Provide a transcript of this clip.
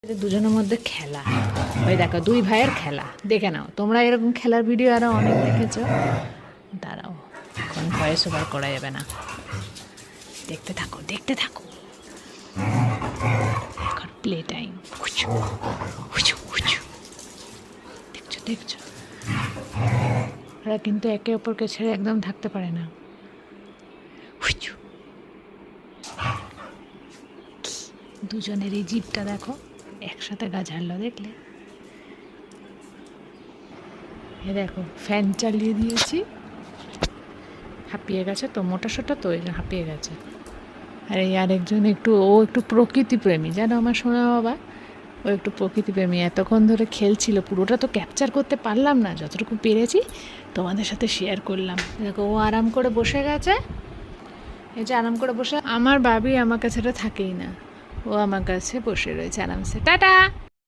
দুজনের মধ্যে খেলা, ওই দেখো দুই ভাইয়ের খেলা দেখে নাও তোমরা। এরকম খেলার ভিডিও আরও অনেক দেখেছো। দাঁড়াও, এখন ভয়েস ওভার করা যাবে না, দেখতে থাকো দেখতে থাকো। এখন প্লে টাইম। দেখছো দেখছো, ওরা কিন্তু একে অপরকে ছেড়ে একদম থাকতে পারে না। দুজনের এই জিভটা দেখো, একসাথে গা ঝাড়লো, দেখলে? এ দেখো ফ্যান চালিয়ে দিয়েছি, হাঁপিয়ে গেছে তো, মোটা সোটা তো, এই হাঁপিয়ে গেছে। আর এই আরেকজন ও একটু প্রকৃতিপ্রেমী, জানো আমার সোনা বাবা, ও একটু প্রকৃতিপ্রেমী। এতক্ষণ ধরে খেলছিল, পুরোটা তো ক্যাপচার করতে পারলাম না, যতটুকু পেরেছি তোমাদের সাথে শেয়ার করলাম। দেখো ও আরাম করে বসে গেছে, এই যে আরাম করে বসে। আমার বাবি আমার কাছে থাকেই না, ও আমার কাছে বসে রয়েছে আরামসে। টাটা।